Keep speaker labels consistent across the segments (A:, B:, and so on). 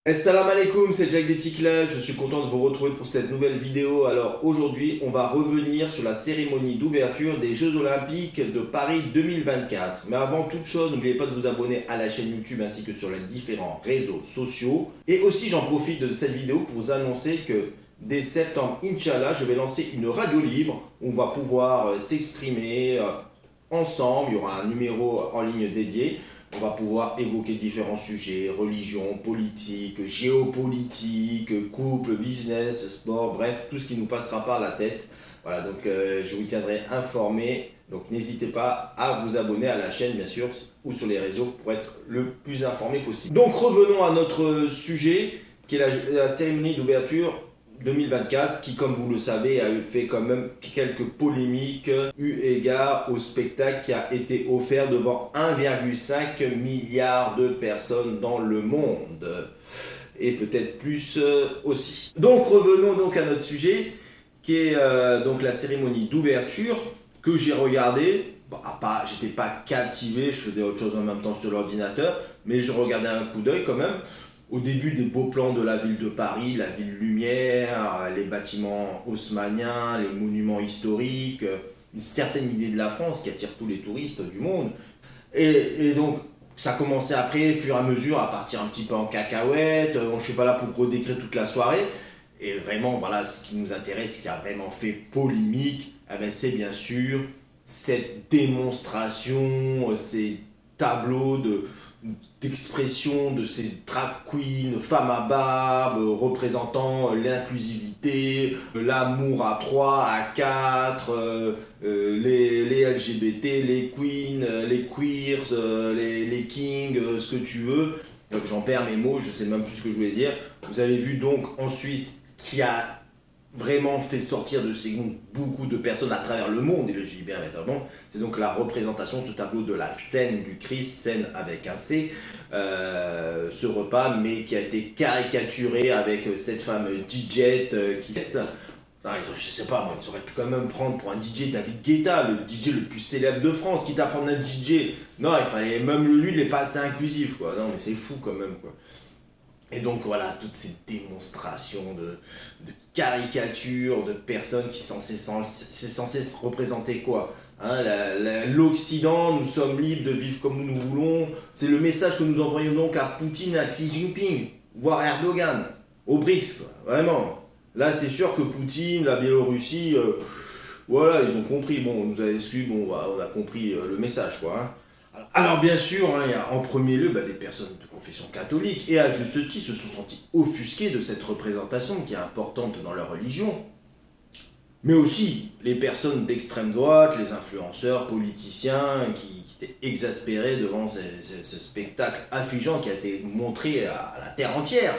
A: Assalamu alaikum, c'est Jack Deticlub, je suis content de vous retrouver pour cette nouvelle vidéo. Alors aujourd'hui, on va revenir sur la cérémonie d'ouverture des Jeux Olympiques de Paris 2024. Mais avant toute chose, n'oubliez pas de vous abonner à la chaîne YouTube ainsi que sur les différents réseaux sociaux. Et aussi, j'en profite de cette vidéo pour vous annoncer que dès septembre, Inch'Allah, je vais lancer une radio libre où on va pouvoir s'exprimer ensemble. Il y aura un numéro en ligne dédié. On va pouvoir évoquer différents sujets, religion, politique, géopolitique, couple, business, sport, bref, tout ce qui nous passera par la tête. Voilà, donc je vous tiendrai informé. Donc n'hésitez pas à vous abonner à la chaîne, bien sûr, ou sur les réseaux pour être le plus informé possible. Donc revenons à notre sujet, qui est la cérémonie d'ouverture 2024, qui, comme vous le savez, a fait quand même quelques polémiques eu égard au spectacle qui a été offert devant 1,5 milliard de personnes dans le monde. Et peut-être plus aussi. Donc revenons donc à notre sujet, qui est donc la cérémonie d'ouverture que j'ai regardée. Bon, j'étais pas captivé, je faisais autre chose en même temps sur l'ordinateur, mais je regardais un coup d'œil quand même. Au début, des beaux plans de la ville de Paris, la ville lumière, les bâtiments haussmanniens, les monuments historiques, une certaine idée de la France qui attire tous les touristes du monde. Et donc, ça commençait après, fur et à mesure, à partir un petit peu en cacahuète. Je ne suis pas là pour redécrire toute la soirée. Et vraiment, voilà, ce qui nous intéresse, ce qui a vraiment fait polémique, eh ben, c'est bien sûr cette démonstration, ces tableaux d'expression de ces drag queens, femmes à barbe, représentant l'inclusivité, l'amour à 3 à 4, les LGBT, les queens, les queers, les kings, ce que tu veux. Donc j'en perds mes mots, je sais même plus ce que je voulais dire. Vous avez vu donc ensuite qui a vraiment fait sortir de ses gonds beaucoup de personnes à travers le monde, et le dis bien bon, c'est donc la représentation, ce tableau de la scène du Christ, scène avec un C, ce repas, mais qui a été caricaturé avec cette femme DJ qui... Je sais pas, moi, ils auraient pu quand même prendre pour un DJ David Guetta, le DJ le plus célèbre de France, quitte à prendre un DJ. Non, il fallait, même lui, il est pas assez inclusif, quoi. Non, mais c'est fou quand même, quoi. Et donc voilà, toutes ces démonstrations de caricatures, de personnes qui c'est censé se représenter quoi, hein, l'Occident, nous sommes libres de vivre comme nous voulons. C'est le message que nous envoyons donc à Poutine et à Xi Jinping, voire à Erdogan, aux BRICS, quoi, vraiment. Là, c'est sûr que Poutine, la Biélorussie, voilà, ils ont compris. Bon, on nous a exclus, bon, bah, on a compris le message, quoi. Hein. Alors bien sûr, hein, il y a en premier lieu des personnes de confession catholique, et à juste titre se sont sentis offusqués de cette représentation qui est importante dans leur religion. Mais aussi les personnes d'extrême droite, les influenceurs, politiciens, qui étaient exaspérés devant ce spectacle affligeant qui a été montré à la terre entière.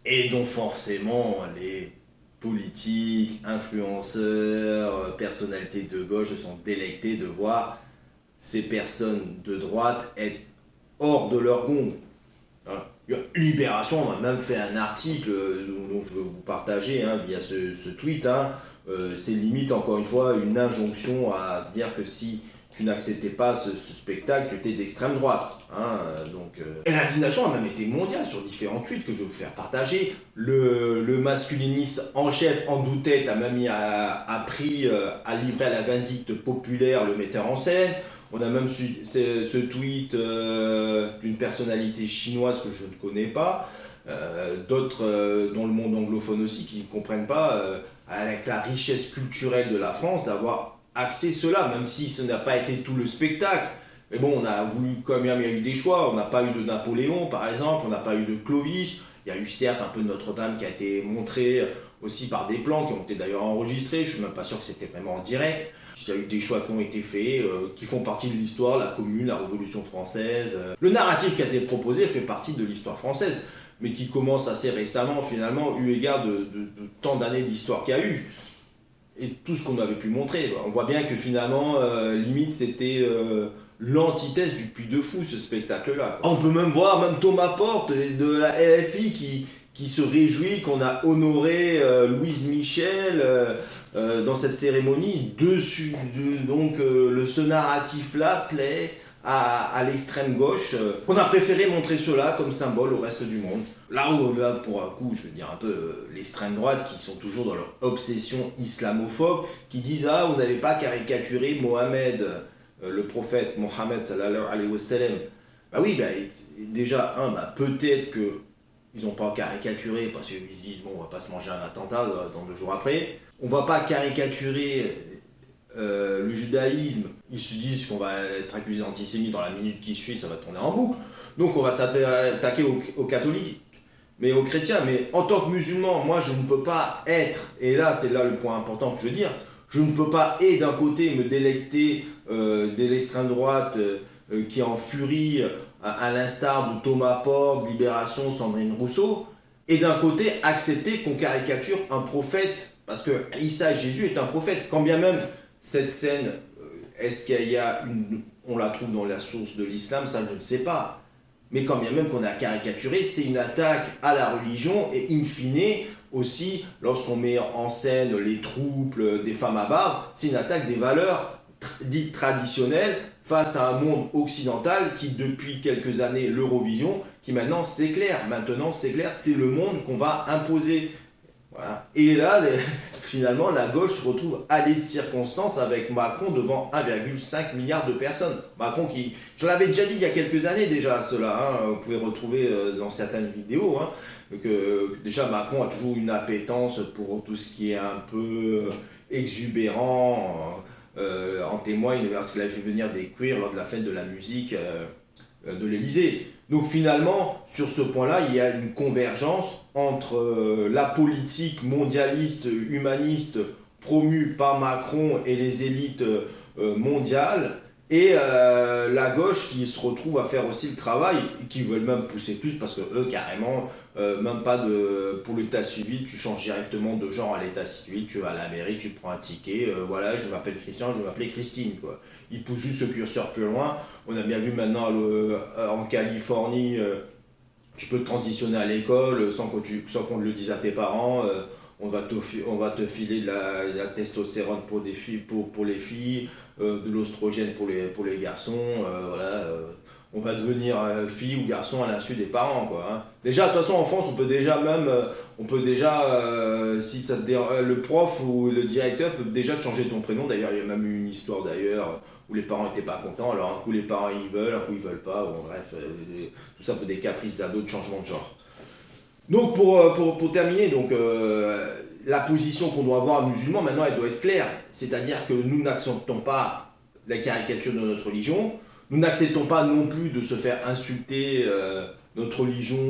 A: Et dont forcément les politiques, influenceurs, personnalités de gauche se sont délectés de voir ces personnes de droite être hors de leur gond. Hein. Libération, on a même fait un article dont je veux vous partager via ce tweet. Hein. C'est limite, encore une fois, une injonction à se dire que si tu n'acceptais pas ce spectacle, tu étais d'extrême droite. Hein. Et l'indignation a même été mondiale sur différents tweets que je vais vous faire partager. Le masculiniste en chef en doutait, a même appris à livrer à la vindicte populaire le metteur en scène. On a même ce tweet d'une personnalité chinoise que je ne connais pas, d'autres dans le monde anglophone aussi qui ne comprennent pas, avec la richesse culturelle de la France, d'avoir axé cela, même si ce n'a pas été tout le spectacle. Mais bon, on a voulu, comme il y a eu des choix, on n'a pas eu de Napoléon par exemple, on n'a pas eu de Clovis, il y a eu certes un peu de Notre-Dame qui a été montré aussi par des plans qui ont été d'ailleurs enregistrés, je suis même pas sûr que c'était vraiment en direct. Il y a eu des choix qui ont été faits, qui font partie de l'histoire, la Commune, la Révolution française. Le narratif qui a été proposé fait partie de l'histoire française, mais qui commence assez récemment finalement, eu égard de tant d'années d'histoire qu'il y a eu. Et tout ce qu'on avait pu montrer. On voit bien que finalement, limite, c'était l'antithèse du Puy de Fou, ce spectacle-là. On peut même voir, même Thomas Porte de la LFI qui se réjouit qu'on a honoré Louise Michel dans cette cérémonie. Donc ce narratif-là plaît à l'extrême gauche. On a préféré montrer cela comme symbole au reste du monde. Là où, là, pour un coup, je veux dire un peu l'extrême droite qui sont toujours dans leur obsession islamophobe, qui disent ah, vous n'avez pas caricaturé Mohamed, le prophète Mohammed sallallahu alayhi wa sallam. Bah oui, bah, déjà, peut-être que ils n'ont pas caricaturé parce qu'ils se disent bon, on va pas se manger un attentat dans 2 jours après. On va pas caricaturer le judaïsme. Ils se disent qu'on va être accusé d'antisémite dans la minute qui suit, ça va tourner en boucle. Donc on va s'attaquer aux catholiques, mais aux chrétiens. Mais en tant que musulman, moi je ne peux pas être, et là c'est là le point important que je veux dire, je ne peux pas et d'un côté me délecter de l'extrême droite qui est en furie à l'instar de Thomas Portes, Libération, Sandrine Rousseau, et d'un côté accepter qu'on caricature un prophète, parce que Issa, Jésus, est un prophète. Quand bien même cette scène, est-ce qu'il y a on la trouve dans la source de l'islam, ça je ne sais pas. Mais quand bien même qu'on a caricaturé, c'est une attaque à la religion, et in fine, aussi, lorsqu'on met en scène les troubles des femmes à barbe, c'est une attaque des valeurs dites traditionnelles face à un monde occidental qui, depuis quelques années, l'Eurovision, qui maintenant s'éclaire. Maintenant, s'éclaire, c'est le monde qu'on va imposer. Voilà. Et là, finalement, la gauche se retrouve à des circonstances avec Macron devant 1,5 milliard de personnes. Macron qui, je l'avais déjà dit il y a quelques années déjà, cela, vous pouvez retrouver dans certaines vidéos, que déjà Macron a toujours une appétence pour tout ce qui est un peu exubérant. En témoigne lorsqu'il avait fait venir des queers lors de la fête de la musique de l'Elysée. Donc finalement, sur ce point-là, il y a une convergence entre la politique mondialiste, humaniste promue par Macron et les élites mondiales, et la gauche qui se retrouve à faire aussi le travail, qui veulent même pousser plus, parce que eux, carrément, même pas pour l'état civil, tu changes directement de genre à l'état civil, tu vas à la mairie, tu prends un ticket, voilà, je m'appelle Christian, je vais m'appeler Christine, quoi. Ils poussent juste ce curseur plus loin. On a bien vu maintenant en Californie, tu peux te transitionner à l'école sans qu'on le dise à tes parents. On va te filer de la testostérone pour les filles, de l'oestrogène pour les garçons, voilà. On va devenir fille ou garçon à l'insu des parents, quoi. Hein. Déjà, de toute façon, en France, si ça le prof ou le directeur peuvent déjà te changer ton prénom. D'ailleurs, il y a même eu une histoire d'ailleurs où les parents n'étaient pas contents. Alors, un coup, les parents ils veulent, un coup, ils veulent pas. Bon, bref, tout ça pour des caprices d'ados de changement de genre. Donc, pour terminer, donc, la position qu'on doit avoir musulman, maintenant, elle doit être claire. C'est-à-dire que nous n'acceptons pas la caricature de notre religion. Nous n'acceptons pas non plus de se faire insulter notre religion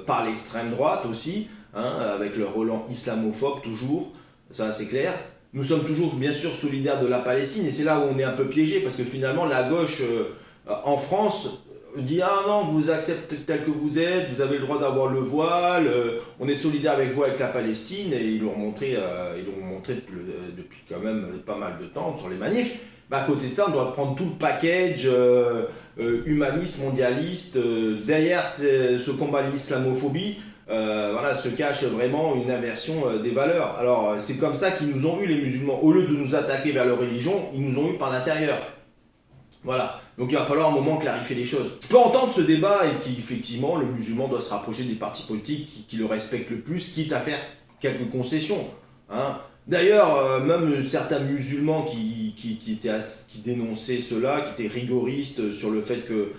A: par l'extrême droite aussi, avec le relent islamophobe toujours, ça c'est clair. Nous sommes toujours bien sûr solidaires de la Palestine, et c'est là où on est un peu piégé, parce que finalement la gauche en France dit ah non, vous acceptez tel que vous êtes, vous avez le droit d'avoir le voile, on est solidaire avec vous avec la Palestine, et ils l'ont montré depuis quand même pas mal de temps sur les manifs. Bah, à côté de ça, on doit prendre tout le package humaniste, mondialiste. Derrière ce combat de l'islamophobie, voilà, se cache vraiment une inversion des valeurs. Alors, c'est comme ça qu'ils nous ont eu, les musulmans. Au lieu de nous attaquer vers leur religion, ils nous ont eu par l'intérieur. Voilà. Donc, il va falloir un moment clarifier les choses. Je peux entendre ce débat et qu'effectivement, le musulman doit se rapprocher des partis politiques qui le respectent le plus, quitte à faire quelques concessions. Hein. D'ailleurs, même certains musulmans qui dénonçaient cela, qui étaient rigoristes sur le fait que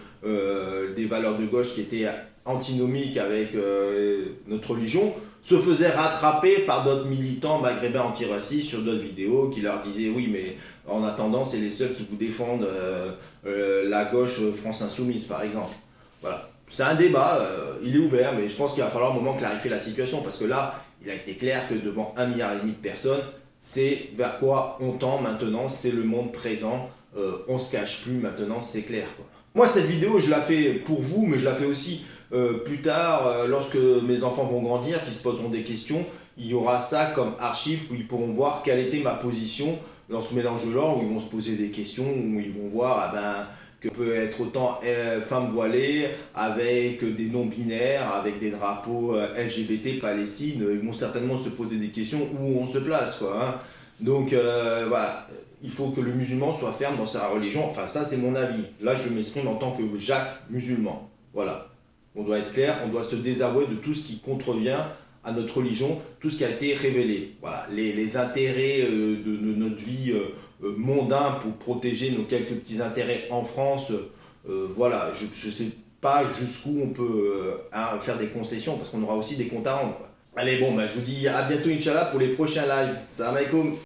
A: des valeurs de gauche qui étaient antinomiques avec notre religion, se faisaient rattraper par d'autres militants maghrébins antiracistes sur d'autres vidéos qui leur disaient oui, mais en attendant, c'est les seuls qui vous défendent la gauche France Insoumise, par exemple. Voilà. C'est un débat, il est ouvert, mais je pense qu'il va falloir un moment clarifier la situation, parce que là, il a été clair que devant 1,5 milliard de personnes, c'est vers quoi on tend maintenant, c'est le monde présent, on se cache plus maintenant, c'est clair, quoi. Moi, cette vidéo, je la fais pour vous, mais je la fais aussi plus tard, lorsque mes enfants vont grandir, qu'ils se poseront des questions, il y aura ça comme archive où ils pourront voir quelle était ma position dans ce mélange de genres, où ils vont se poser des questions, où ils vont voir, que peut être autant femmes voilées, avec des non-binaires, avec des drapeaux LGBT, Palestine, ils vont certainement se poser des questions où on se place, quoi. Hein. Donc voilà, il faut que le musulman soit ferme dans sa religion. Enfin, ça, c'est mon avis. Là, je m'exprime en tant que Jacques musulman. Voilà. On doit être clair, on doit se désavouer de tout ce qui contrevient à notre religion, tout ce qui a été révélé. Voilà. Les intérêts de notre vie mondain pour protéger nos quelques petits intérêts en France, voilà. Je ne sais pas jusqu'où on peut faire des concessions, parce qu'on aura aussi des comptes à rendre, quoi. Allez, bon, bah, je vous dis à bientôt, Inch'Allah, pour les prochains lives. Salam alaikum.